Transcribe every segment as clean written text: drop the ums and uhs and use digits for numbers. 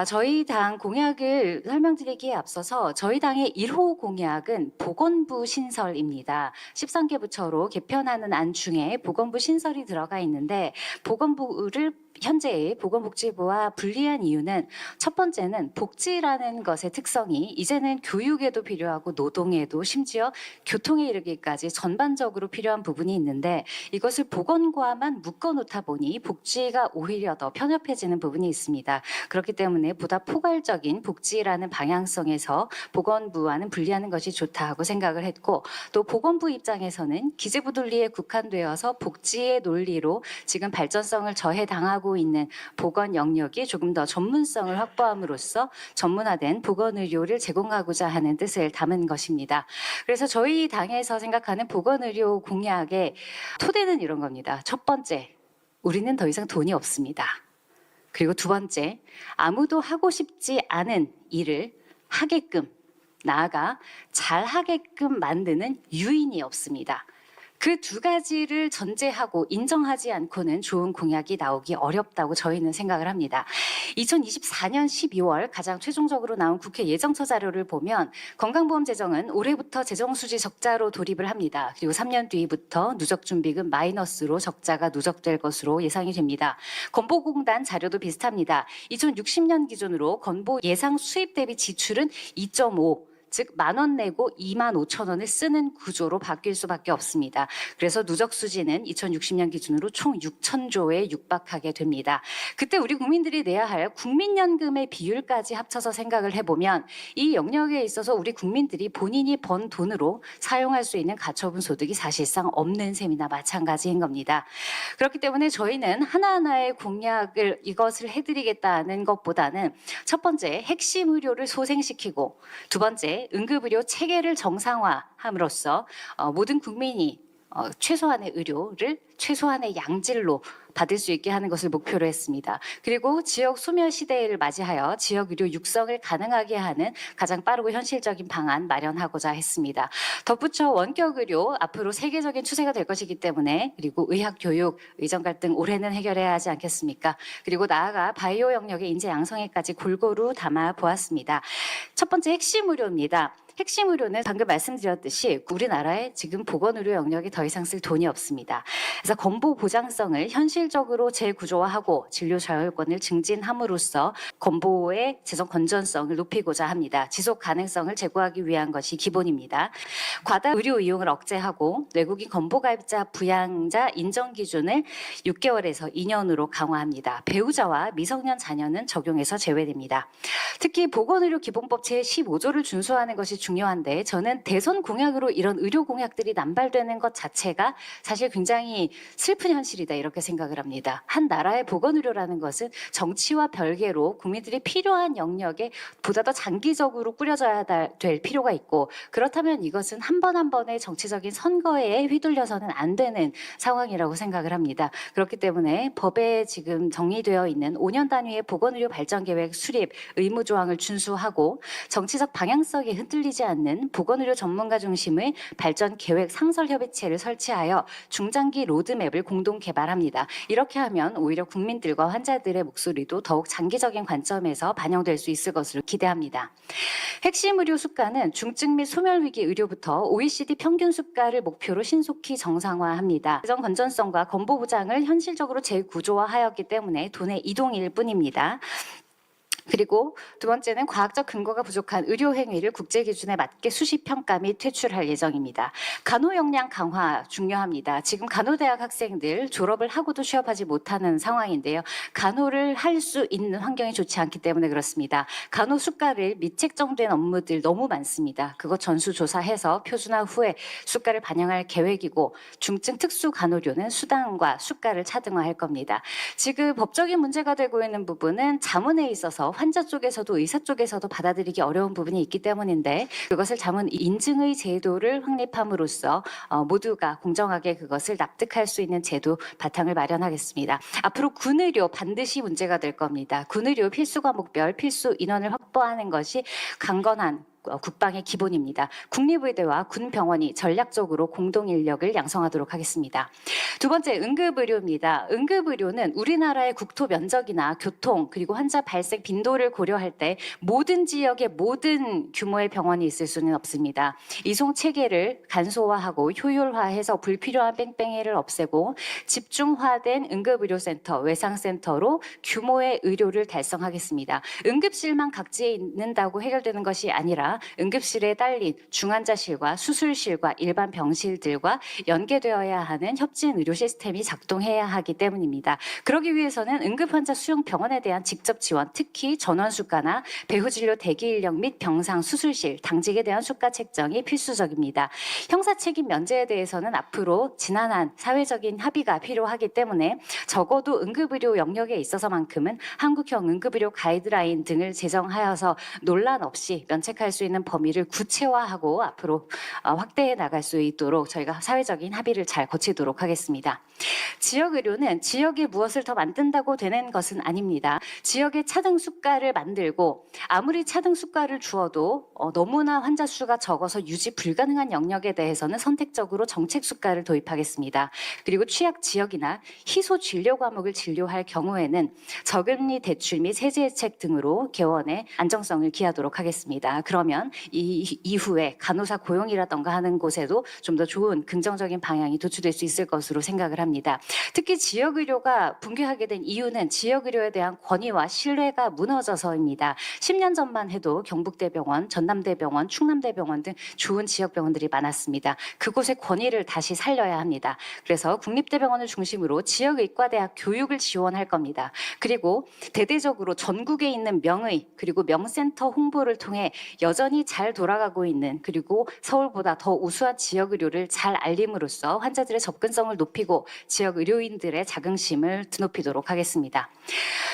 저희 당 공약을 설명드리기에 앞서서 저희 당의 1호 공약은 보건부 신설입니다. 13개 부처로 개편하는 안 중에 보건부 신설이 들어가 있는데 보건부를 현재의 보건복지부와 분리한 이유는 첫 번째는 복지라는 것의 특성이 이제는 교육에도 필요하고 노동에도 심지어 교통에 이르기까지 전반적으로 필요한 부분이 있는데 이것을 보건과만 묶어놓다 보니 복지가 오히려 더 편협해지는 부분이 있습니다. 그렇기 때문에 보다 포괄적인 복지라는 방향성에서 보건부와는 분리하는 것이 좋다 하고 생각을 했고 또 보건부 입장에서는 기재부 논리에 국한되어서 복지의 논리로 지금 발전성을 저해당하고 있는 보건 영역이 조금 더 전문성을 확보함으로써 전문화된 보건 의료를 제공하고자 하는 뜻을 담은 것입니다. 그래서 저희 당에서 생각하는 보건 의료 공약의 토대는 이런 겁니다. 첫 번째, 우리는 더 이상 돈이 없습니다. 그리고 두 번째, 아무도 하고 싶지 않은 일을 하게끔, 나아가 잘하게끔 만드는 유인이 없습니다. 그 두 가지를 전제하고 인정하지 않고는 좋은 공약이 나오기 어렵다고 저희는 생각을 합니다. 2024년 12월 가장 최종적으로 나온 국회 예정처 자료를 보면 건강보험 재정은 올해부터 재정수지 적자로 돌입을 합니다. 그리고 3년 뒤부터 누적준비금 마이너스로 적자가 누적될 것으로 예상이 됩니다. 건보공단 자료도 비슷합니다. 2060년 기준으로 건보 예상 수입 대비 지출은 2.5, 즉 10,000원 내고 25,000원을 쓰는 구조로 바뀔 수밖에 없습니다. 그래서 누적 수지는 2060년 기준으로 총 6,000조에 육박하게 됩니다. 그때 우리 국민들이 내야 할 국민연금의 비율까지 합쳐서 생각을 해보면 이 영역에 있어서 우리 국민들이 본인이 번 돈으로 사용할 수 있는 가처분 소득이 사실상 없는 셈이나 마찬가지인 겁니다. 그렇기 때문에 저희는 하나하나의 공약을 이것을 해드리겠다는 것보다는 첫 번째 핵심 의료를 소생시키고 두 번째 응급의료 체계를 정상화함으로써 모든 국민이 최소한의 의료를 최소한의 양질로 받을 수 있게 하는 것을 목표로 했습니다. 그리고 지역 소멸 시대를 맞이하여 지역 의료 육성을 가능하게 하는 가장 빠르고 현실적인 방안 마련하고자 했습니다. 덧붙여 원격 의료 앞으로 세계적인 추세가 될 것이기 때문에 그리고 의학 교육, 의정 갈등 올해는 해결해야 하지 않겠습니까? 그리고 나아가 바이오 영역의 인재 양성에까지 골고루 담아 보았습니다. 첫 번째 핵심 의료입니다. 핵심 의료는 방금 말씀드렸듯이 우리나라에 지금 보건의료 영역에 더 이상 쓸 돈이 없습니다. 그래서 건보 보장성을 현실적으로 재구조화하고 진료 자율권을 증진함으로써 건보의 재정 건전성을 높이고자 합니다. 지속 가능성을 제고하기 위한 것이 기본입니다. 과다 의료 이용을 억제하고 외국인 건보 가입자 부양자 인정 기준을 6개월에서 2년으로 강화합니다. 배우자와 미성년 자녀는 적용에서 제외됩니다. 특히 보건의료 기본법 제15조를 준수하는 것이 중요한데 저는 대선 공약으로 이런 의료 공약들이 남발되는 것 자체가 사실 굉장히 슬픈 현실이다 이렇게 생각을 합니다. 한 나라의 보건의료라는 것은 정치와 별개로 국민들이 필요한 영역에 보다 더 장기적으로 꾸려져야 될 필요가 있고 그렇다면 이것은 한 번 한 번의 정치적인 선거에 휘둘려서는 안 되는 상황이라고 생각을 합니다. 그렇기 때문에 법에 지금 정리되어 있는 5년 단위의 보건의료 발전계획 수립 의무 조항을 준수하고 정치적 방향성에 흔들리지 않는 보건의료 전문가 중심의 발전 계획 상설 협의체를 설치하여 중장기 로드맵을 공동 개발합니다. 이렇게 하면 오히려 국민들과 환자들의 목소리도 더욱 장기적인 관점에서 반영될 수 있을 것으로 기대합니다. 핵심 의료 수가는 중증 및 소멸위기 의료부터 OECD 평균 수가를 목표로 신속히 정상화합니다. 재정 건전성과 건보 보장을 현실적으로 재구조화하였기 때문에 돈의 이동일 뿐입니다. 그리고 두 번째는 과학적 근거가 부족한 의료 행위를 국제 기준에 맞게 수시 평가 및 퇴출할 예정입니다. 간호 역량 강화 중요합니다. 지금 간호대학 학생들 졸업을 하고도 취업하지 못하는 상황인데요. 간호를 할 수 있는 환경이 좋지 않기 때문에 그렇습니다. 간호 수가를 미책정된 업무들 너무 많습니다. 그것 전수조사해서 표준화 후에 수가를 반영할 계획이고 중증 특수 간호료는 수당과 수가를 차등화할 겁니다. 지금 법적인 문제가 되고 있는 부분은 자문에 있어서 환자 쪽에서도 의사 쪽에서도 받아들이기 어려운 부분이 있기 때문인데 그것을 자문 인증의 제도를 확립함으로써 모두가 공정하게 그것을 납득할 수 있는 제도 바탕을 마련하겠습니다. 앞으로 군의료 반드시 문제가 될 겁니다. 군의료 필수 과목별 필수 인원을 확보하는 것이 강건한 국방의 기본입니다. 국립의대와 군병원이 전략적으로 공동 인력을 양성하도록 하겠습니다. 두 번째, 응급의료입니다. 응급의료는 우리나라의 국토 면적이나 교통 그리고 환자 발생 빈도를 고려할 때 모든 지역에 모든 규모의 병원이 있을 수는 없습니다. 이송 체계를 간소화하고 효율화해서 불필요한 뺑뺑이를 없애고 집중화된 응급의료센터, 외상센터로 규모의 의료를 달성하겠습니다. 응급실만 각지에 있는다고 해결되는 것이 아니라 응급실에 딸린 중환자실과 수술실과 일반 병실들과 연계되어야 하는 협진 의료 시스템이 작동해야 하기 때문입니다. 그러기 위해서는 응급환자 수용 병원에 대한 직접 지원, 특히 전원 수가나 배후진료 대기 인력 및 병상 수술실, 당직에 대한 수가 책정이 필수적입니다. 형사 책임 면제에 대해서는 앞으로 지난한 사회적인 합의가 필요하기 때문에 적어도 응급의료 영역에 있어서만큼은 한국형 응급의료 가이드라인 등을 제정하여서 논란 없이 면책할 수 있는 범위를 구체화하고 앞으로 확대해 나갈 수 있도록 저희가 사회적인 합의를 잘 거치도록 하겠습니다. 지역의료는 지역에 무엇을 더 만든다고 되는 것은 아닙니다. 지역의 차등 수가를 만들고 아무리 차등 수가를 주어도 너무나 환자 수가 적어서 유지 불가능한 영역에 대해서는 선택적으로 정책 수가를 도입하겠습니다. 그리고 취약 지역이나 희소 진료 과목을 진료할 경우에는 저금리 대출 및 세제 혜택 등으로 개원의 안정성을 기하도록 하겠습니다. 그러면 이후에 간호사 고용이라던가 하는 곳에도 좀 더 좋은 긍정적인 방향이 도출될 수 있을 것으로 생각을 합니다. 특히 지역의료가 붕괴하게 된 이유는 지역의료에 대한 권위와 신뢰가 무너져서입니다. 10년 전만 해도 경북대병원, 전남대병원, 충남대병원 등 좋은 지역병원들이 많았습니다. 그곳의 권위를 다시 살려야 합니다. 그래서 국립대병원을 중심으로 지역의과대학 교육을 지원할 겁니다. 그리고 대대적으로 전국에 있는 명의 그리고 명센터 홍보를 통해 여전히 잘 돌아가고 있는 그리고 서울보다 더 우수한 지역의료를 잘 알림으로써 환자들의 접근성을 높이고 지역 의료인들의 자긍심을 드높이도록 하겠습니다.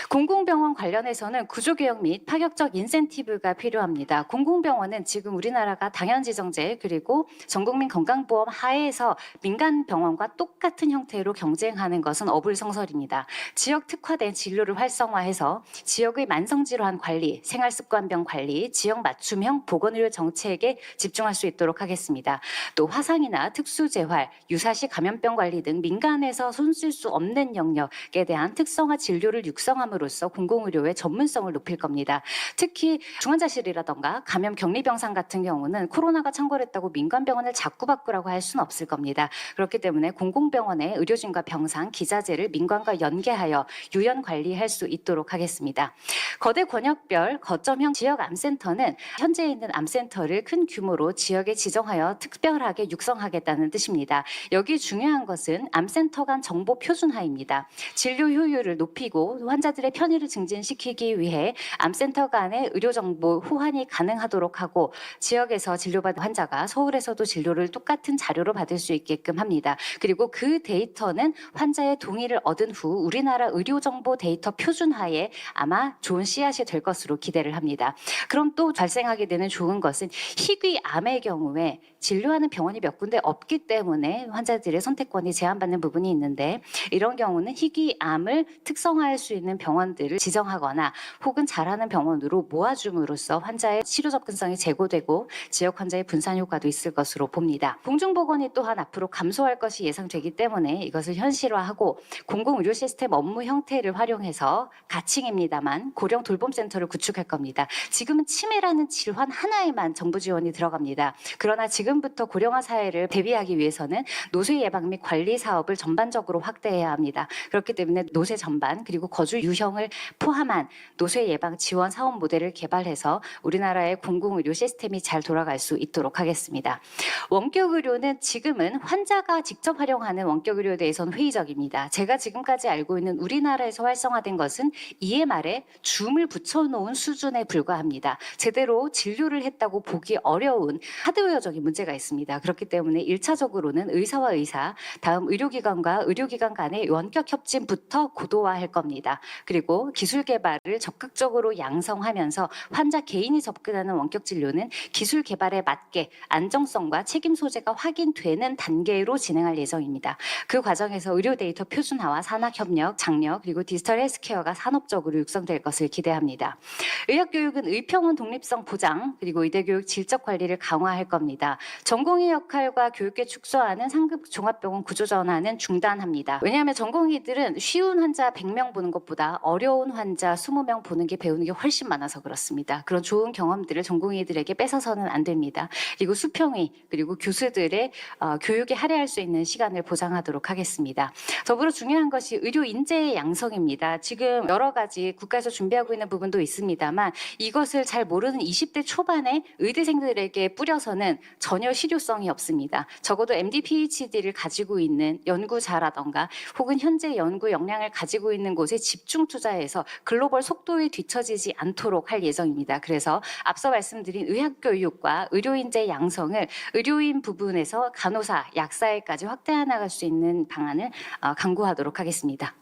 공공병원 관련해서는 구조개혁 및 파격적 인센티브가 필요합니다. 공공병원은 지금 우리나라가 당연지정제 그리고 전국민 건강보험 하에서 민간병원과 똑같은 형태로 경쟁하는 것은 어불성설입니다. 지역 특화된 진료를 활성화해서 지역의 만성질환 관리, 생활습관병 관리, 지역 맞춤형 보건의료 정책에 집중할 수 있도록 하겠습니다. 또 화상이나 특수재활, 유사시 감염병 관리 등 민간에서 손쓸 수 없는 영역에 대한 특성화 진료를 육성함으로써 공공의료의 전문성을 높일 겁니다. 특히 중환자실이라던가 감염 격리병상 같은 경우는 코로나가 창궐했다고 민간병원을 자꾸 바꾸라고 할 수는 없을 겁니다. 그렇기 때문에 공공병원의 의료진과 병상, 기자재를 민간과 연계하여 유연 관리할 수 있도록 하겠습니다. 거대 권역별 거점형 지역 암센터는 현재 있는 암센터를 큰 규모로 지역에 지정하여 특별하게 육성하겠다는 뜻입니다. 여기 중요한 것은 암센터 간 정보 표준화입니다. 진료 효율을 높이고 환자들의 편의를 증진시키기 위해 암센터 간의 의료정보 호환이 가능하도록 하고 지역에서 진료받은 환자가 서울에서도 진료를 똑같은 자료로 받을 수 있게끔 합니다. 그리고 그 데이터는 환자의 동의를 얻은 후 우리나라 의료정보 데이터 표준화에 아마 좋은 씨앗이 될 것으로 기대를 합니다. 그럼 또 발생하게 되는 좋은 것은 희귀암의 경우에 진료하는 병원이 몇 군데 없기 때문에 환자들의 선택권이 제한받는 부분이 있는데 이런 경우는 희귀암을 특성화할 수 있는 병원들을 지정하거나 혹은 잘하는 병원으로 모아줌으로써 환자의 치료 접근성이 제고되고 지역 환자의 분산 효과도 있을 것으로 봅니다. 공중보건이 또한 앞으로 감소할 것이 예상되기 때문에 이것을 현실화하고 공공의료 시스템 업무 형태를 활용해서 가칭입니다만 고령 돌봄센터를 구축할 겁니다. 지금은 치매라는 질환 하나에만 정부 지원이 들어갑니다. 그러나 지금부터 고령화 사회를 대비하기 위해서는 노쇠 예방 및 관리 사업을 전반적으로 확대해야 합니다. 그렇기 때문에 노쇠 전반 그리고 거주 유형을 포함한 노쇠 예방 지원 사업 모델을 개발해서 우리나라의 공공의료 시스템이 잘 돌아갈 수 있도록 하겠습니다. 원격의료는 지금은 환자가 직접 활용하는 원격의료에 대해서는 회의적입니다. 제가 지금까지 알고 있는 우리나라에서 활성화된 것은 EMR에 줌을 붙여놓은 수준에 불과합니다. 제대로 진료를 했다고 보기 어려운 하드웨어적인 문제가 있습니다. 그렇기 때문에 1차적으로는 의사와 의사, 다음 의료기관과 의료기관 간의 원격 협진부터 고도화할 겁니다. 그리고 기술 개발을 적극적으로 양성하면서 환자 개인이 접근하는 원격 진료는 기술 개발에 맞게 안정성과 책임 소재가 확인되는 단계로 진행할 예정입니다. 그 과정에서 의료 데이터 표준화와 산학협력, 장려 그리고 디지털 헬스케어가 산업적으로 육성될 것을 기대합니다. 의학교육은 의평원 독립성 보장, 보장, 그리고 의대교육 질적 관리를 강화할 겁니다. 전공의 역할과 교육계 축소하는 상급 종합병원 구조 전환은 중단합니다. 왜냐하면 전공의들은 쉬운 환자 100명 보는 것보다 어려운 환자 20명 보는 게 배우는 게 훨씬 많아서 그렇습니다. 그런 좋은 경험들을 전공의들에게 뺏어서는 안 됩니다. 그리고 수평의 그리고 교수들의 교육에 할애할 수 있는 시간을 보장하도록 하겠습니다. 더불어 중요한 것이 의료 인재의 양성입니다. 지금 여러 가지 국가에서 준비하고 있는 부분도 있습니다만 이것을 잘 모르는 20대 초반의 의대생들에게 뿌려서는 전혀 실효성이 없습니다. 적어도 MD, PhD를 가지고 있는 연구자라던가 혹은 현재 연구 역량을 가지고 있는 곳에 집중 투자해서 글로벌 속도에 뒤처지지 않도록 할 예정입니다. 그래서 앞서 말씀드린 의학교육과 의료인재 양성을 의료인 부분에서 간호사, 약사에까지 확대해 나갈 수 있는 방안을 강구하도록 하겠습니다.